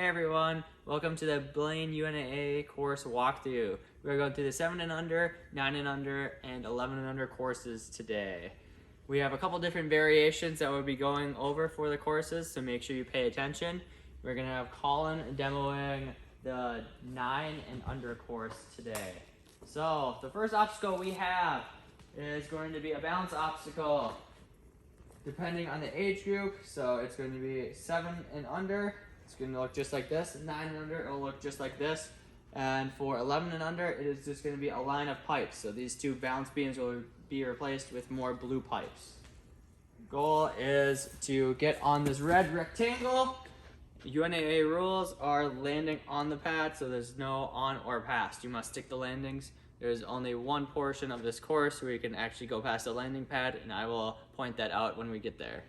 Hey everyone, welcome to the Blaine UNAA course walkthrough. We're going through the 7 and under, 9 and under, and 11 and under courses today. We have a couple different variations that we'll be going over for the courses, so make sure you pay attention. We're going to have Colin demoing the 9 and under course today. So the first obstacle we have is going to be a balance obstacle. Depending on the age group, so it's going to be 7 and under, it's going to look just like this. 9 and under, it'll look just like this. And for 11 and under, it is just going to be a line of pipes. So these two balance beams will be replaced with more blue pipes. Goal is to get on this red rectangle. UNAA rules are landing on the pad, so there's no on or past. You must stick the landings. There's only one portion of this course where you can actually go past the landing pad, and I will point that out when we get there.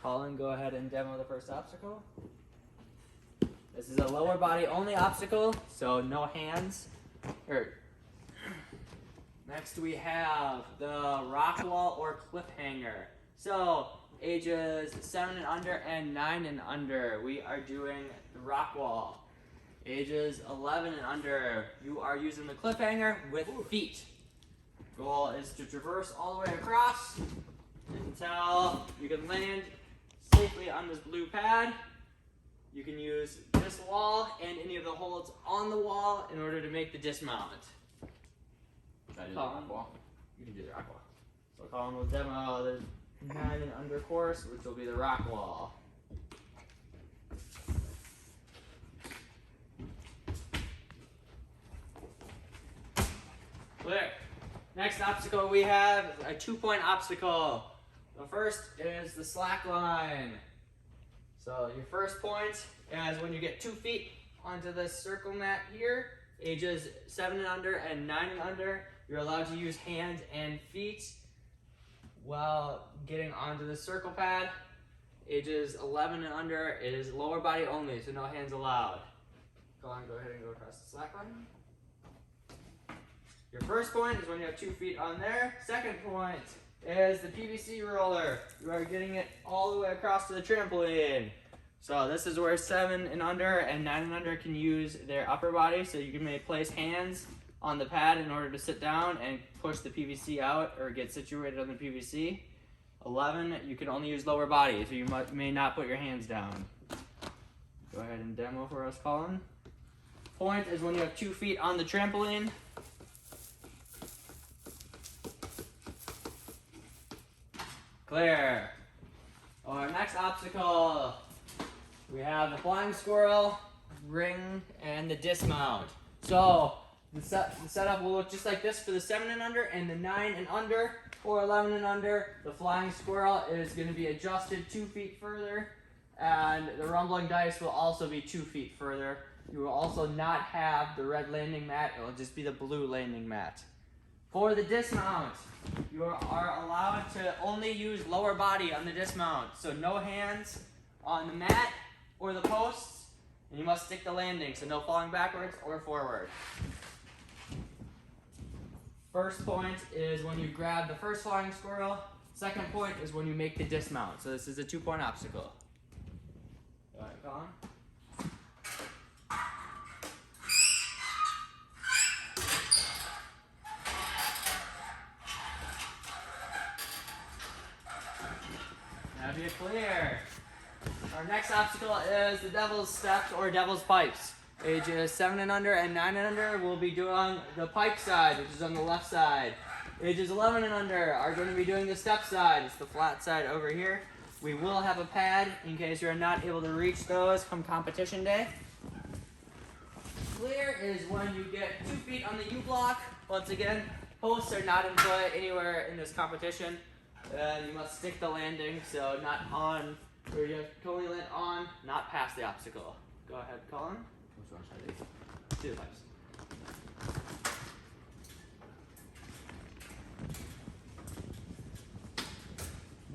Colin, go ahead and demo the first obstacle. This is a lower body only obstacle, so no hands. Next we have the rock wall or cliffhanger. So ages 7 and under and 9 and under, we are doing the rock wall. Ages 11 and under, you are using the cliffhanger with feet. Goal is to traverse all the way across until you can land safely on this blue pad. You can use this wall and any of the holds on the wall in order to make the dismount. Should I do the rock wall? You can do the rock wall. So Colin will demo the 9 and under course, which will be the rock wall. Clear. Next obstacle we have is a 2-point obstacle. The first is the slack line. So your first point is when you get 2 feet onto this circle mat here, ages 7 and under and 9 and under, you're allowed to use hands and feet while getting onto the circle pad. Ages 11 and under is lower body only, so no hands allowed. Go ahead and go across the slack line. Your first point is when you have 2 feet on there. Second point is the PVC roller. You are getting it all the way across to the trampoline. So this is where 7 and under and 9 and under can use their upper body. So you can place hands on the pad in order to sit down and push the PVC out or get situated on the PVC. 11, you can only use lower body, so you may not put your hands down. Go ahead and demo for us, Colin. Point is when you have 2 feet on the trampoline. Clear. Our next obstacle, we have the flying squirrel, ring, and the dismount. So the setup will look just like this for the 7 and under and the 9 and under. For 11 and under, the flying squirrel is going to be adjusted 2 feet further, and the rumbling dice will also be 2 feet further. You will also not have the red landing mat, it will just be the blue landing mat. For the dismount, you are allowed to only use lower body on the dismount, so no hands on the mat or the posts, and you must stick the landing, so no falling backwards or forward. First point is when you grab the first flying squirrel. Second point is when you make the dismount. So this is a 2-point obstacle. Go ahead, Colin. Now you're clear. Our next obstacle is the devil's steps or devil's pipes. Ages 7 and under and 9 and under will be doing the pipe side, which is on the left side. Ages 11 and under are going to be doing the step side. It's the flat side over here. We will have a pad in case you're not able to reach those come competition day. Clear is when you get 2 feet on the U-block. Once again, posts are not in play anywhere in this competition. And you must stick the landing, so not on, or you can only land on, not past the obstacle. Go ahead, Colin. Which one should I do? Do the pipes.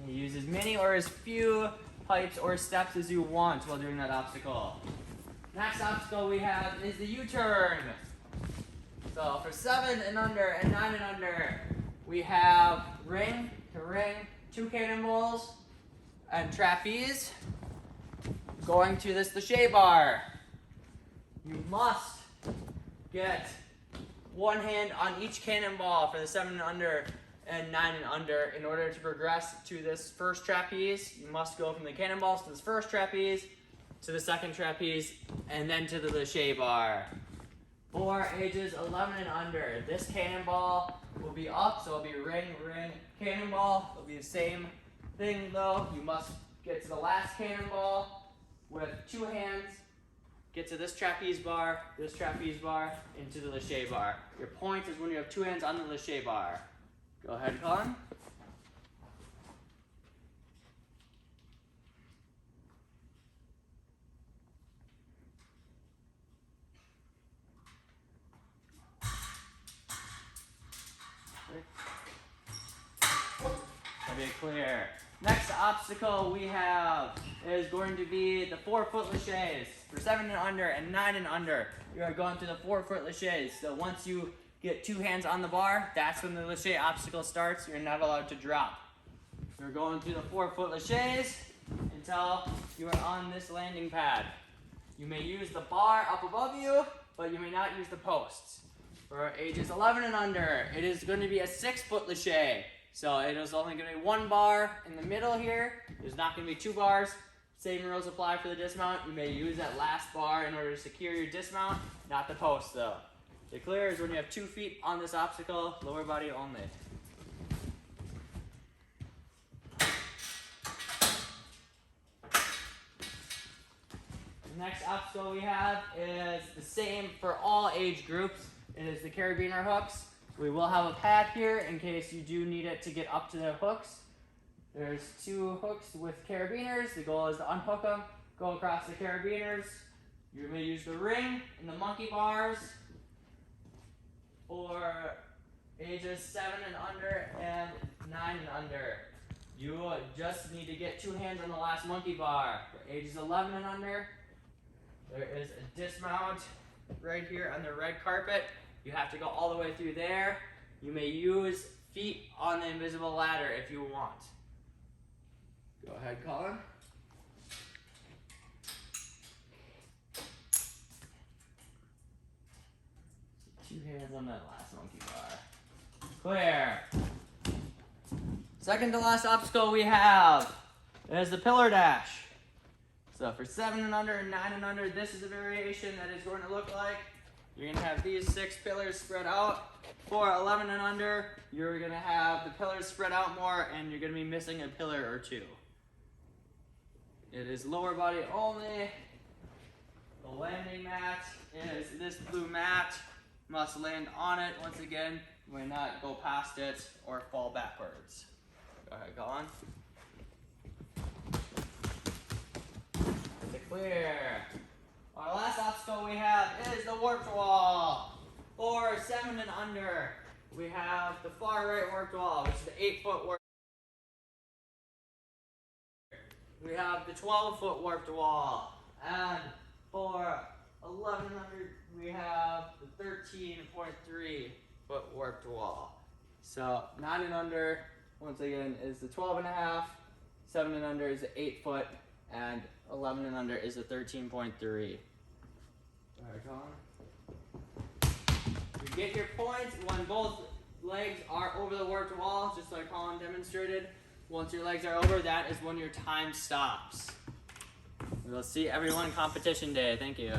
You use as many or as few pipes or steps as you want while doing that obstacle. Next obstacle we have is the U-turn. So for 7 and under and 9 and under, we have ring to ring, 2 cannonballs, and trapeze. going to this Laches bar. You must get one hand on each cannonball for the 7 and under and 9 and under. In order to progress to this first trapeze, you must go from the cannonballs to this first trapeze, to the second trapeze, and then to the Laches bar. For ages 11 and under, this cannonball will be up, so it'll be ring, ring, cannonball. It'll be the same thing though. You must get to the last cannonball with 2 hands, get to this trapeze bar, into the Laches bar. Your point is when you have 2 hands on the Laches bar. Go ahead, Colin. Be clear. Next obstacle we have is going to be the 4-foot Laches. For 7 and under and 9 and under, you are going through the 4-foot Laches. So once you get 2 hands on the bar, that's when the Laches obstacle starts. You're not allowed to drop. You're going through the 4-foot Laches until you are on this landing pad. You may use the bar up above you, but you may not use the posts. For ages 11 and under, it is going to be a 6-foot Laches. So it is only going to be 1 bar in the middle here. There's not going to be 2 bars. Same rules apply for the dismount. You may use that last bar in order to secure your dismount, not the post though. The clear is when you have 2 feet on this obstacle, lower body only. The next obstacle we have is the same for all age groups. It is the Carabiner hooks. We will have a pad here in case you do need it to get up to the hooks. There's 2 hooks with carabiners. The goal is to unhook them, go across the carabiners. You may use the ring and the monkey bars for ages 7 and under and 9 and under. You just need to get 2 hands on the last monkey bar. For ages 11 and under, there is a dismount right here on the red carpet. You have to go all the way through there. You may use feet on the invisible ladder if you want. Go ahead, Colin. So 2 hands on that last monkey bar. Clear. Second to last obstacle we have is the pillar dash. So for 7 and under and 9 and under, this is a variation that is going to look like. You're going to have these 6 pillars spread out. For 11 and under, you're going to have the pillars spread out more and you're going to be missing a pillar or 2. It is lower body only. The landing mat is this blue mat. Must land on it. Once again, you may not go past it or fall backwards. Go ahead, go on. Clear. Our last obstacle we have is the warped wall. For 7 and under, we have the far right warped wall, which is the 8-foot warped. We have the 12-foot warped wall. And for 11 and under, we have the 13.3 foot warped wall. So 9 and under, once again, is the 12.5. 7 and under is the 8 foot. And 11 and under is a 13.3. Alright, Colin. You get your points when both legs are over the warped wall, just like Colin demonstrated. Once your legs are over, that is when your time stops. We'll see everyone competition day. Thank you.